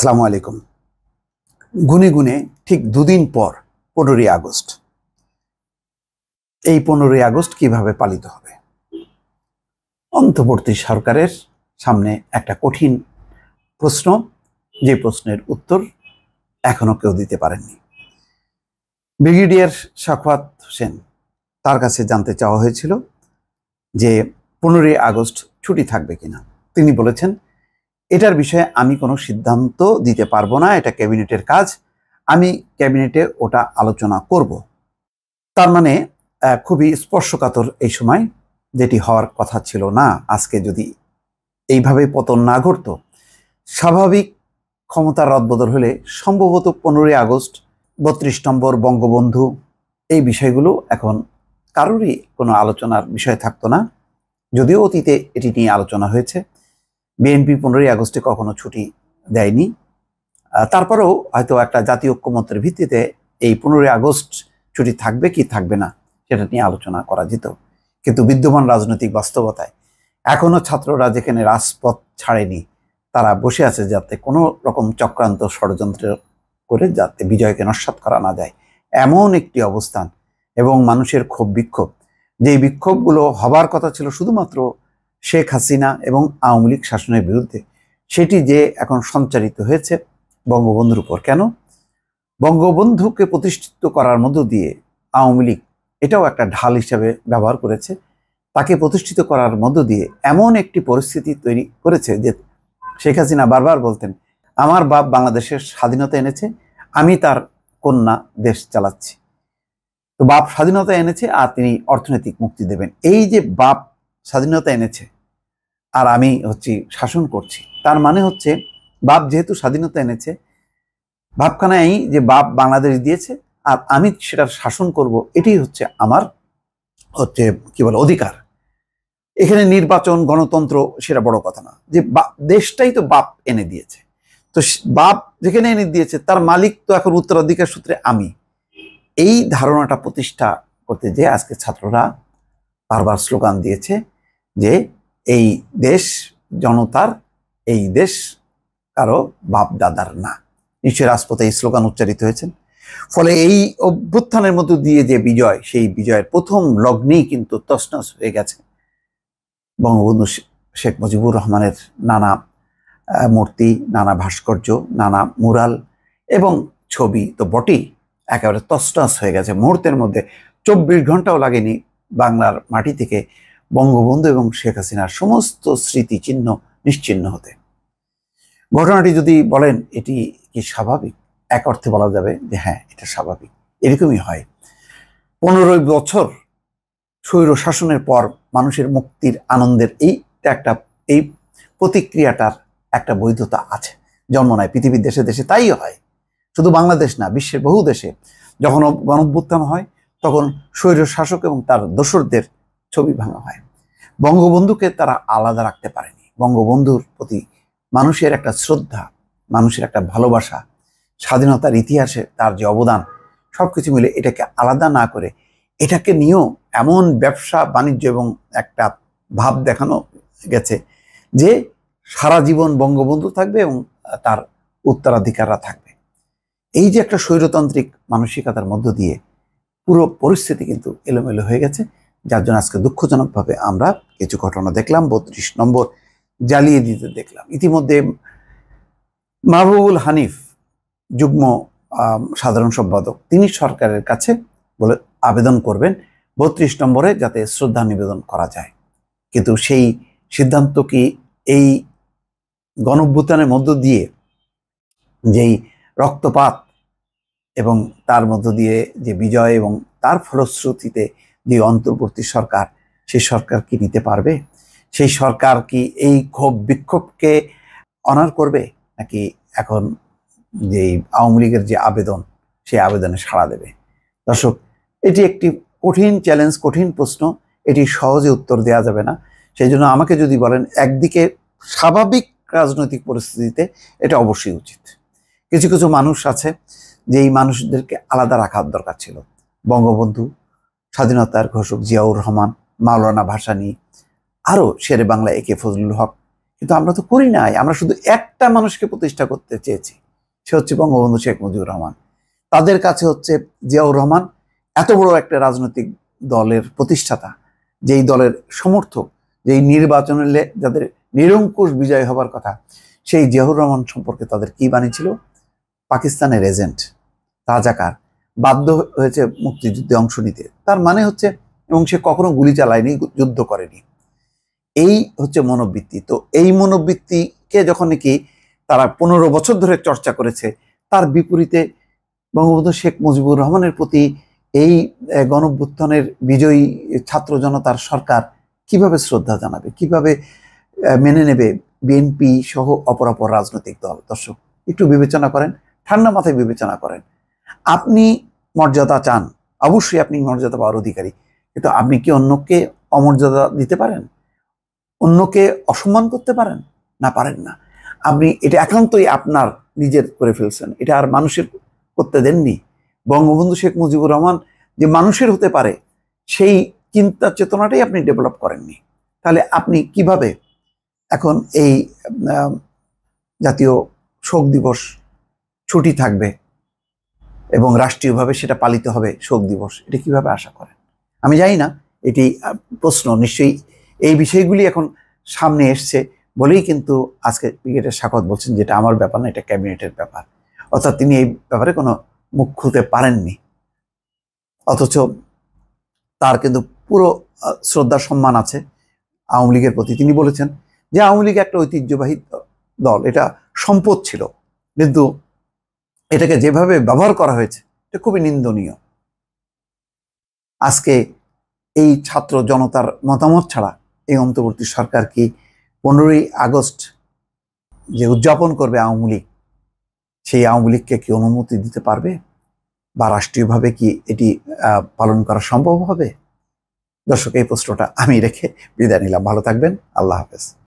আসসালামু আলাইকুম। গুনে গুনে ঠিক দুদিন পর 15ই আগস্ট। এই 15ই আগস্ট কিভাবে পালিত হবে? অন্তর্বর্তী সরকারের সামনে একটা কঠিন প্রশ্ন, যে প্রশ্নের উত্তর এখনো কেউ দিতে পারেননি। ব্রিগেডিয়ার সাখাওয়াত হোসেন, তার কাছে জানতে চাওয়া হয়েছিল যে 15ই আগস্ট ছুটি থাকবে কিনা। তিনি বলেছেন, এটার বিষয়ে আমি কোনো সিদ্ধান্ত দিতে পারবো না, এটা ক্যাবিনেটের কাজ, আমি ক্যাবিনেটে ওটা আলোচনা করব। তার মানে খুবই স্পর্শকাতর এই সময়, যেটি হওয়ার কথা ছিল না। আজকে যদি এইভাবে পতন না ঘটতো, স্বাভাবিক ক্ষমতার রদবদল হলে সম্ভবত 15ই আগস্ট, 32 নম্বর বঙ্গবন্ধু, এই বিষয়গুলো এখন কারোরই কোনো আলোচনার বিষয় থাকতো না। যদিও অতীতে এটি নিয়ে আলোচনা হয়েছে। বিএনপি 15ই আগস্টে কখনো ছুটি দেয়নি। তারপরেও হয়তো একটা জাতীয় ঐক্যমত্যের ভিত্তিতে এই 15ই আগস্ট ছুটি থাকবে কি থাকবে না সেটা নিয়ে আলোচনা করা যেত। কিন্তু বিদ্যমান রাজনৈতিক বাস্তবতায় এখনো ছাত্ররা যেখানে রাজপথ ছাড়েনি, তারা বসে আছে যাতে কোনো রকম চক্রান্ত ষড়যন্ত্র করে যাতে বিজয়কে নস্যাৎ করা না যায়, এমন একটি অবস্থান। এবং মানুষের ক্ষোভ বিক্ষোভ, যেই বিক্ষোভগুলো হবার কথা ছিল শুধুমাত্র শেখ হাসিনা এবং আওয়ামী লীগ শাসনের বিরুদ্ধে, সেটি যে এখন সঞ্চারিত হয়েছে বঙ্গবন্ধুর উপর। কেন? বঙ্গবন্ধুকে প্রতিষ্ঠিত করার মধ্য দিয়ে আওয়ামী লীগ এটাও একটা ঢাল হিসাবে ব্যবহার করেছে। তাকে প্রতিষ্ঠিত করার মধ্য দিয়ে এমন একটি পরিস্থিতি তৈরি করেছে যে শেখ হাসিনা বারবার বলতেন, আমার বাপ বাংলাদেশের স্বাধীনতা এনেছে, আমি তার কন্যা দেশ চালাচ্ছি। তো বাপ স্বাধীনতা এনেছে আর তিনি অর্থনৈতিক মুক্তি দেবেন। এই যে বাপ স্বাধীনতা এনেছে আর আমি শাসন করছি, তার মানে হচ্ছে বাপ যেহেতু স্বাধীনতা এনেছে, ভাবখানা এই যে বাপ বাংলাদেশ দিয়েছে আর আমি সেটার শাসন করব, এটি হচ্ছে আমার কি বলে অধিকার। এখানে নির্বাচন গণতন্ত্র সেটা বড় কথা না, যে দেশটাই তো বাপ এনে দিয়েছে। তো বাপ যেখানে এনে দিয়েছে তার মালিক তো এখন উত্তরাধিকার সূত্রে আমি। এই ধারণাটা প্রতিষ্ঠা করতে যে আজকে ছাত্ররা বারবার স্লোগান দিয়েছে যে এই দেশ জনতার, এই দেশ কারো বাপ দাদার না। নিশ্চয়ই রাজপথে এই স্লোগান উচ্চারিত হয়েছেন। ফলে এই অভ্যুত্থানের মধ্য দিয়ে যে বিজয়, সেই বিজয়ের প্রথম লগ্নেই কিন্তু তছনছ হয়ে গেছে বঙ্গবন্ধু শেখ মুজিবুর রহমানের নানা মূর্তি, নানা ভাস্কর্য, নানা মুরাল এবং ছবি তো বটেই, একেবারে তছনছ হয়ে গেছে মুহূর্তের মধ্যে। 24 ঘন্টাও লাগেনি বাংলার মাটি থেকে বঙ্গবন্ধু এবং শেখ হাসিনার সমস্ত স্মৃতিচিহ্ন নিশ্চিহ্ন হতে। ঘটনাটি যদি বলেন এটি কি স্বাভাবিক, এক অর্থে বলা যাবে যে হ্যাঁ, এটা স্বাভাবিক। এরকমই হয়। 15 বছর স্বৈর শাসনের পর মানুষের মুক্তির আনন্দের এই প্রতিক্রিয়াটার একটা বৈধতা আছে, জন্ম নেয় পৃথিবীর দেশে দেশে। তাই হয়, শুধু বাংলাদেশ না, বিশ্বের বহু দেশে যখন গণঅভ্যুত্থান হয় তখন স্বৈর শাসক এবং তার দোসরদের ছবি ভাঙা হয়। বঙ্গবন্ধুকে তারা আলাদা রাখতে পারেনি। বঙ্গবন্ধুর প্রতি মানুষের একটা শ্রদ্ধা, মানুষের একটা ভালোবাসা, স্বাধীনতার ইতিহাসে তার যে অবদান, সবকিছু মিলে এটাকে আলাদা না করে এটাকে নিয়েও এমন ব্যবসা বাণিজ্য এবং একটা ভাব দেখানো গেছে যে সারা জীবন বঙ্গবন্ধু থাকবে এবং তার উত্তরাধিকাররা থাকবে। এই যে একটা স্বৈরতান্ত্রিক মানসিকতার মধ্য দিয়ে পুরো পরিস্থিতি কিন্তু এলোমেলো হয়ে গেছে, যার জন্য আজকে দুঃখজনকভাবে আমরা কিছু ঘটনা দেখলাম। 32 নম্বর জ্বালিয়ে দিতে দেখলাম। ইতিমধ্যে মাহবুবুল হানিফ, যুগ্ম সাধারণ সম্পাদক, তিনি সরকারের কাছে বলে আবেদন করবেন 32 নম্বরে যাতে শ্রদ্ধা নিবেদন করা যায়। কিন্তু সেই সিদ্ধান্ত কি এই গণঅভ্যুত্থানের মধ্য দিয়ে যেই রক্তপাত এবং তার মধ্য দিয়ে যে বিজয় এবং তার ফলশ্রুতিতে যে অন্তর্বর্তী সরকার, সেই সরকার কি নিতে পারবে? সেই সরকার কি এই ক্ষোভ বিক্ষোভকে অনার করবে, নাকি এখন যে আওয়ামী লীগের যে আবেদন, সেই আবেদনে সাড়া দেবে? দর্শক, এটি একটি কঠিন চ্যালেঞ্জ, কঠিন প্রশ্ন। এটি সহজে উত্তর দেওয়া যাবে না। সেই জন্য আমাকে যদি বলেন, একদিকে স্বাভাবিক রাজনৈতিক পরিস্থিতিতে এটা অবশ্যই উচিত। কিছু কিছু মানুষ আছে যে এই মানুষদেরকে আলাদা রাখার দরকার ছিল। বঙ্গবন্ধু, স্বাধীনতার ঘোষক জিয়াউর রহমান, মাওলানা ভাসানী, আরও শেরে বাংলা একে ফজলুল হক, কিন্তু আমরা তো করি নাই। আমরা শুধু একটা মানুষকে প্রতিষ্ঠা করতে চেয়েছি, সে হচ্ছে বঙ্গবন্ধু শেখ মুজিবুর রহমান। তাদের কাছে হচ্ছে জিয়াউর রহমান এত বড় একটা রাজনৈতিক দলের প্রতিষ্ঠাতা, যেই দলের সমর্থক, যেই নির্বাচনে যাদের নিরঙ্কুশ বিজয় হবার কথা, সেই জিয়াউর রহমান সম্পর্কে তাদের কি বানিয়েছিল? পাকিস্তানের এজেন্ট, রাজাকার, বাধ্য হয়েছে মুক্তিযুদ্ধে অংশ নিতে। তার মানে হচ্ছে, এবং সে কখনো গুলি চালায়নি, যুদ্ধ করেনি। এই হচ্ছে মনোবৃত্তি। তো এই মনোবৃত্তিকে যখন নাকি তারা 15 বছর ধরে চর্চা করেছে, তার বিপরীতে বঙ্গবন্ধু শেখ মুজিবুর রহমানের প্রতি এই গণঅভ্যুত্থানের বিজয়ী ছাত্র জনতার সরকার কিভাবে শ্রদ্ধা জানাবে, কিভাবে মেনে নেবে বিএনপি সহ অপরাপর রাজনৈতিক দল? দর্শক, একটু বিবেচনা করেন, ঠান্ডা মাথায় বিবেচনা করেন। আপনি মর্যাদা চান, অবশ্যই আপনি মর্যাদা পাওয়ার অধিকারী, কিন্তু আপনি কি অন্যকে অমর্যাদা দিতে পারেন? অন্যকে অসম্মান করতে পারেন? না, পারেন না। আপনি এটা একান্তই আপনার নিজের করে ফেলছেন, এটা আর মানুষের করতে দেননি। বঙ্গবন্ধু শেখ মুজিবুর রহমান যে মানুষের হতে পারে, সেই চিন্তা চেতনাটাই আপনি ডেভেলপ করেননি। তাহলে আপনি কিভাবে এখন এই জাতীয় শোক দিবস ছুটি থাকবে এবং রাষ্ট্রীয়ভাবে সেটা পালিত হবে শোক দিবস, এটা কিভাবে আশা করেন? আমি জানি না, এটি প্রশ্ন। নিশ্চয়ই এই বিষয়গুলি এখন সামনে এসছে বলেই কিন্তু আজকে ব্রিগেডিয়ার সাখাওয়াত বলছেন যেটা আমার ব্যাপার না, এটা ক্যাবিনেটের ব্যাপার। অর্থাৎ তিনি এই ব্যাপারে কোনো মুখ খুলতে পারেননি, অথচ তার কিন্তু পুরো শ্রদ্ধা সম্মান আছে আওয়ামী লীগের প্রতি। তিনি বলেছেন যে আওয়ামী লীগ একটা ঐতিহ্যবাহী দল, এটা সম্পদ ছিল, কিন্তু এটাকে যেভাবে ব্যবহার করা হয়েছে এটা খুবই নিন্দনীয়। আজকে এই ছাত্র জনতার মতামত ছাড়া এই অন্তর্বর্তী সরকার কি 15ই আগস্ট যে উদযাপন করবে আওয়ামী লীগ, সেই আওয়ামী লীগকে কি অনুমতি দিতে পারবে? বা রাষ্ট্রীয়ভাবে কি এটি পালন করা সম্ভব হবে? দর্শক, এই প্রশ্নটা আমি রেখে বিদায় নিলাম। ভালো থাকবেন। আল্লাহ হাফেজ।